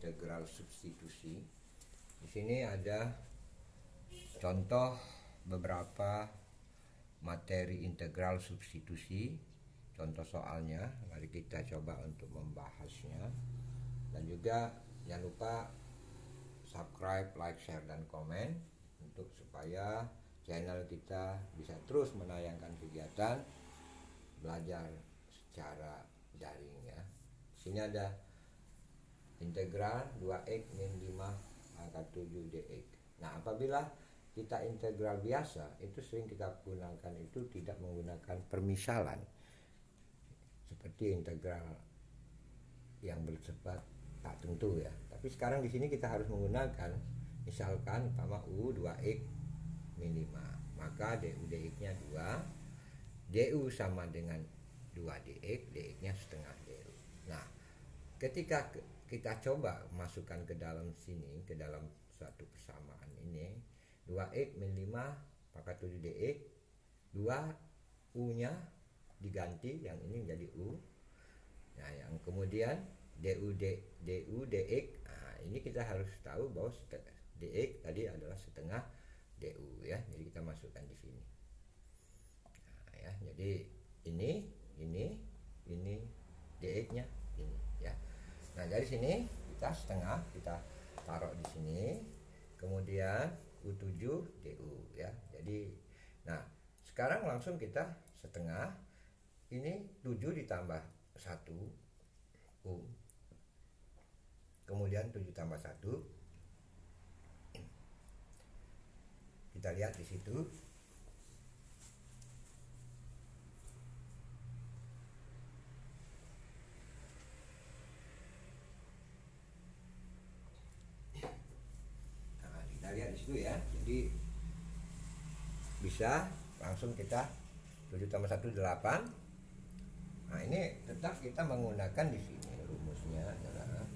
integral substitusi. Di sini ada contoh beberapa materi integral substitusi, contoh soalnya. Mari kita coba untuk membahasnya. Dan juga jangan lupa subscribe, like, share, dan komen untuk supaya channel kita bisa terus menayangkan kegiatan belajar secara daring ya. Di sini ada integral 2x min 5 pangkat 7 dx. Nah, apabila kita integral biasa, itu sering kita gunakan itu tidak menggunakan permisalan seperti integral yang bersifat tak tentu ya. Tapi sekarang di sini kita harus menggunakan, misalkan umpama u 2x min 5, maka du dx-nya 2, du sama dengan 2 dx, dx-nya setengah du. Nah, ketika kita coba masukkan ke dalam sini, ke dalam suatu persamaan ini, 2x min 5 pangkat 7 dx, 2 u-nya diganti, yang ini menjadi u. Nah, yang kemudian du dx, nah ini kita harus tahu bahwa dx tadi adalah setengah du ya. Jadi kita masukkan di sini. Nah, ya, jadi ini dx-nya ini ya. Nah, dari sini kita setengah kita taruh di sini. Kemudian U7 DU ya. Jadi nah, sekarang langsung kita setengah ini 7 ditambah 1 U. Kemudian 7 tambah 1. Kita lihat di situ. Lihat di situ ya. Jadi bisa langsung kita 7 tambah 1 8. Nah, ini tetap kita menggunakan di sini rumusnya adalah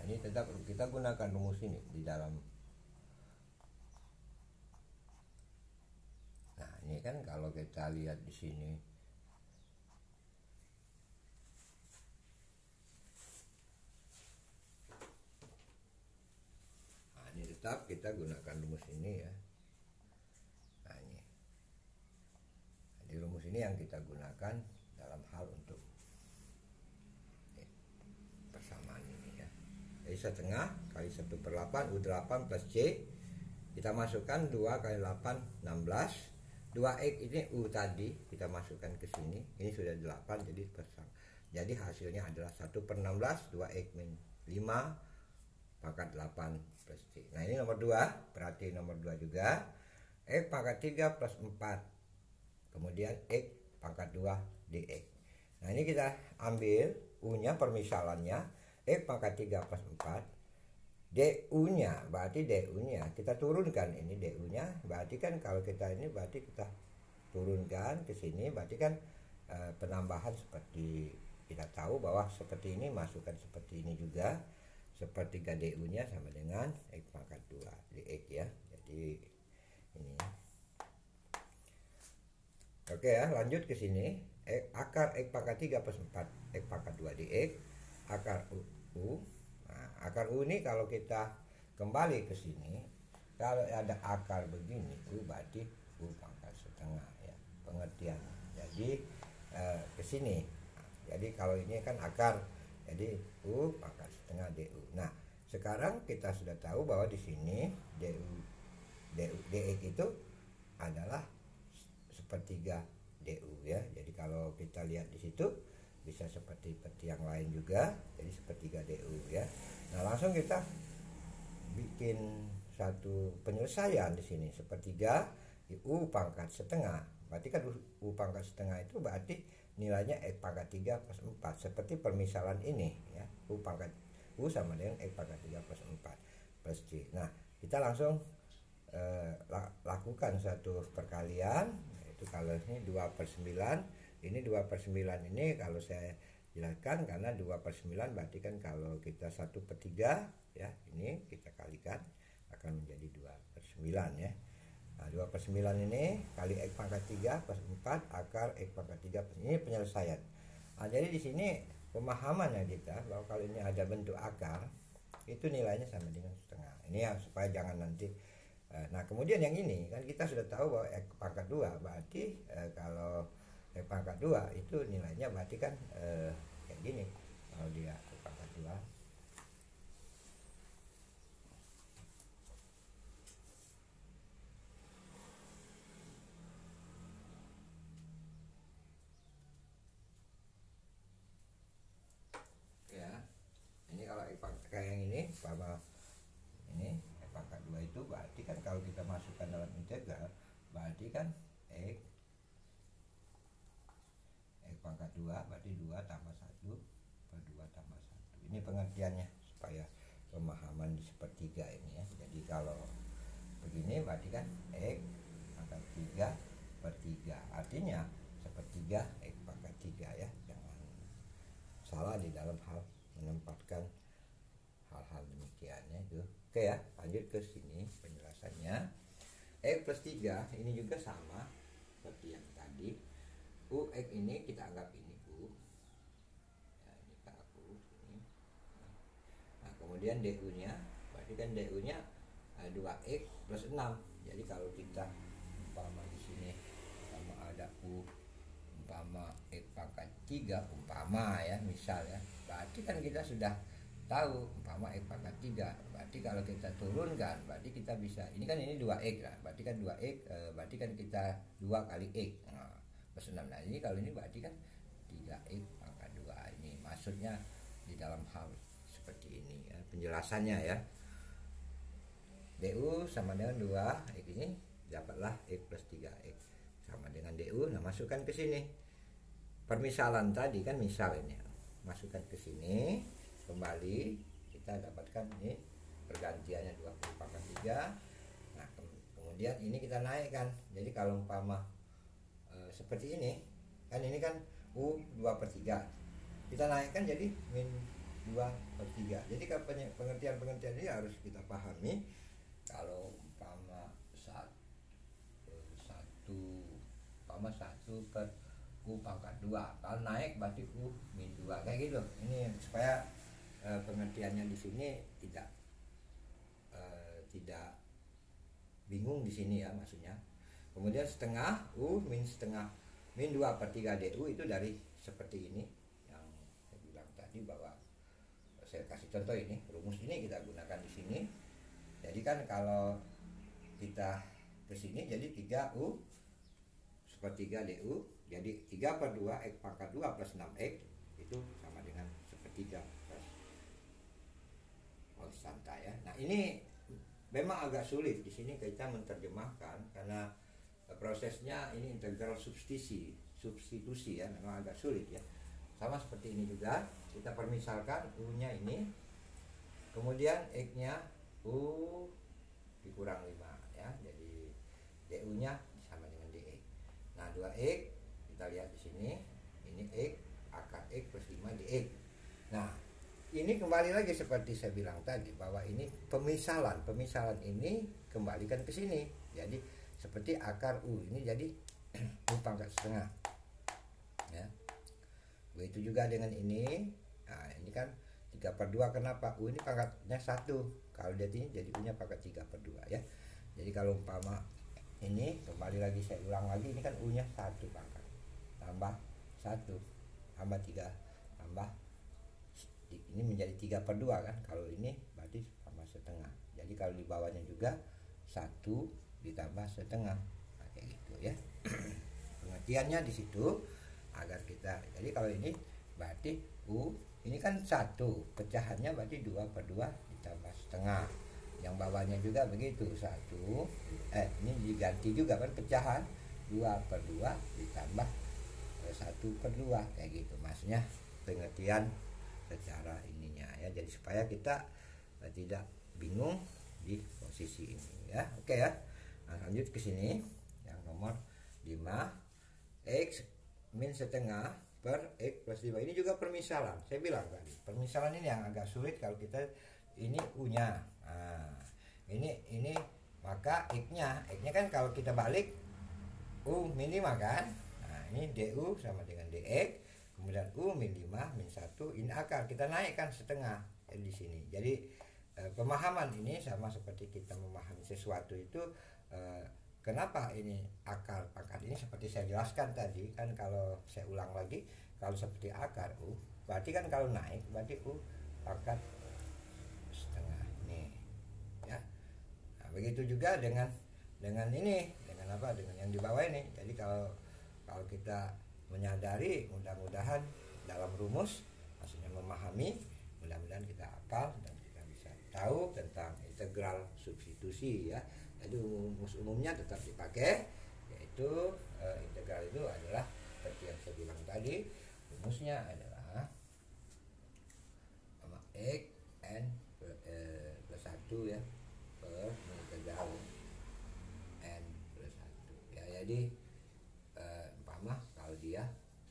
ini tetap kita gunakan rumus ini di dalam. Nah, ini kan kalau kita lihat di sini, nah ini tetap kita gunakan rumus ini ya. Nah, ini rumus ini yang kita gunakan dalam hal untuk persamaan ini ya. Jadi setengah kali 1/8 U8 plus C, kita masukkan 2 kali 8 16. 2x ini u tadi kita masukkan ke sini, ini sudah 8, jadi bersama. Jadi hasilnya adalah 1/16 2x min 5 pangkat 8 plus C. Nah, ini nomor 2, berarti nomor 2 juga x pangkat 3 plus 4, kemudian x pangkat 2 dx. Nah, ini kita ambil u-nya, permisalannya x pangkat 3 plus 4, du-nya, berarti du-nya kita turunkan, ini du-nya berarti kan kalau kita ini berarti kita turunkan ke sini, berarti kan penambahan seperti kita tahu bahwa seperti ini, masukkan seperti ini juga, sepertiga du-nya sama dengan x pangkat 2 dx ya. Jadi ini oke ya, lanjut ke sini. Akar x pangkat 3 plus 4 x pangkat 2 dx, akar u. Nah, akar u ini kalau kita kembali ke sini, kalau ada akar begini, u berarti u pangkat setengah ya, pengertian. Jadi ke sini. Jadi kalau ini kan akar, jadi u pangkat setengah du. Nah, sekarang kita sudah tahu bahwa di sini dx itu adalah sepertiga du ya. Jadi kalau kita lihat di situ bisa seperti yang lain juga, jadi sepertiga du ya. Nah, langsung kita bikin satu penyelesaian di sini, sepertiga u pangkat setengah, berarti kan u pangkat setengah itu berarti nilainya x pangkat 3 plus 4, seperti permisalan ini ya. U sama dengan x pangkat 3 plus 4 plus C. Nah, kita langsung lakukan satu perkalian, yaitu kalau ini 2/9. Ini 2/9 ini kalau saya jelaskan, karena 2/9 berarti kan kalau kita 1/3 ya, ini kita kalikan akan menjadi 2/9 ya. Nah, 2/9 ini kali X pangkat 3 plus 4 akar X pangkat 3 plus ini penyelesaian. Nah, jadi di sini pemahamannya kita bahwa kalau ini ada bentuk akar itu nilainya sama dengan setengah. Ini ya supaya jangan nanti. Nah, kemudian yang ini kan kita sudah tahu bahwa X pangkat 2 berarti kalau X pangkat 2 itu nilainya berarti kan kayak gini. Kalau dia X pangkat 2 ya. Ini kalau kayak yang ini sama ini X pangkat 2 itu berarti kan kalau kita masukkan dalam integral berarti kan X pangkat 2 berarti 2 tambah 1 per 2 tambah 1. Ini pengertiannya supaya pemahaman di sepertiga ini ya. Jadi kalau begini berarti kan X pangkat 3 per 3. Artinya sepertiga X pangkat 3 ya. Jangan salah di dalam hal menempatkan hal-hal demikiannya itu. Oke ya, lanjut ke sini penjelasannya. X plus 3 ini juga sama seperti yang tadi. UX ini kita anggap ini U ya, ini kita anggap U ini. Nah, kemudian DU nya berarti kan DU nya 2X plus 6. Jadi kalau kita umpama di sini sama ada U umpama X pangkat 3 umpama ya, misal ya, berarti kan kita sudah tahu umpama X pangkat 3 berarti kalau kita turunkan berarti kita bisa, ini kan ini 2X lah, berarti kan 2X berarti kan kita 2 kali X plus 6. Nah, ini kalau ini berarti kan 3X pangkat 2. Ini maksudnya di dalam hal seperti ini ya, penjelasannya ya. DU sama dengan 2X ini dapatlah X plus 3X sama dengan DU. Nah, masukkan ke sini. Permisalan tadi kan misal ini. Masukkan ke sini, kembali kita dapatkan ini pergantiannya 20 pangkat 3. Nah, kemudian ini kita naikkan. Jadi kalau umpama seperti ini kan, ini kan U 2/3 kita naikkan jadi min 2/3. Jadi pengertian-pengertian ini harus kita pahami. Kalau umpama 1 per U pangkat 2, kalau naik berarti U min 2 kayak gitu. Ini supaya pengertiannya di sini tidak bingung di sini ya maksudnya. Kemudian setengah U min setengah min 2/3 DU itu dari seperti ini yang saya bilang tadi, bahwa saya kasih contoh ini, rumus ini kita gunakan di sini. Jadi kan kalau kita ke sini jadi 3U sepertiga DU, jadi 3/2 X pangkat 2 plus 6X itu sama dengan sepertiga plus konstanta ya. Nah, ini memang agak sulit di sini kita menerjemahkan karena prosesnya ini integral substitusi ya, memang agak sulit ya. Sama seperti ini juga, kita permisalkan U-nya ini, kemudian X-nya U dikurang 5 ya, jadi DU-nya sama dengan DX. Nah, 2X kita lihat di sini, ini X akar X plus 5 DX. Nah, ini kembali lagi seperti saya bilang tadi bahwa ini pemisalan ini kembalikan ke sini. Jadi seperti akar U ini jadi U pangkat setengah ya. Begitu juga dengan ini. Nah, ini kan 3/2, kenapa? U ini pangkatnya 1, kalau dia ini jadi U nya pangkat 3/2 ya. Jadi kalau umpama ini kembali lagi saya ulang lagi, ini kan U nya 1 pangkat tambah 1 tambah 3 tambah ini menjadi 3/2 kan. Kalau ini berarti sama setengah. Jadi kalau di bawahnya juga 1 ditambah setengah, nah, kayak gitu ya. Pengertiannya di situ agar kita, jadi kalau ini berarti U ini kan 1, pecahannya berarti 2/2 ditambah setengah. Yang bawahnya juga begitu, 1 ini diganti juga kan pecahan, 2/2 ditambah 1/2 kayak gitu. Maksudnya pengertian secara ininya ya, jadi supaya kita tidak bingung di posisi ini ya. Oke ya. Nah, lanjut ke sini yang nomor 5, X min setengah per X plus 5. Ini juga permisalan. Saya bilang tadi, permisalan ini yang agak sulit kalau kita ini U nya. Nah, ini maka X-nya kan kalau kita balik U min 5 kan. Nah, ini DU sama dengan DX, kemudian U min 5 min 1, ini akar kita naikkan setengah di sini. Jadi pemahaman ini sama seperti kita memahami sesuatu itu. Kenapa ini akar pangkat ini seperti saya jelaskan tadi kan, kalau saya ulang lagi, kalau seperti akar U berarti kan kalau naik berarti U pangkat setengah nih ya. Nah, begitu juga dengan ini, dengan apa, dengan yang di bawah ini. Jadi kalau kita menyadari, mudah-mudahan dalam rumus, maksudnya memahami, mudah-mudahan kita hafal dan kita bisa tahu tentang integral substitusi ya. Jadi umumnya tetap dipakai, yaitu integral itu adalah seperti yang saya bilang tadi, rumusnya adalah sama X n plus 1 ya, per integral n plus 1 ya. Jadi umpama kalau dia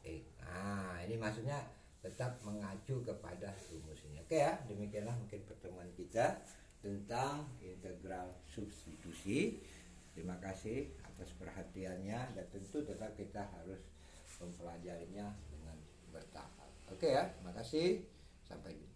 X, nah ini maksudnya tetap mengacu kepada rumus ini. Oke ya, demikianlah mungkin pertemuan kita tentang integral substitusi. Terima kasih atas perhatiannya, dan tentu tetap kita harus mempelajarinya dengan bertahap. Oke ya, terima kasih, sampai jumpa.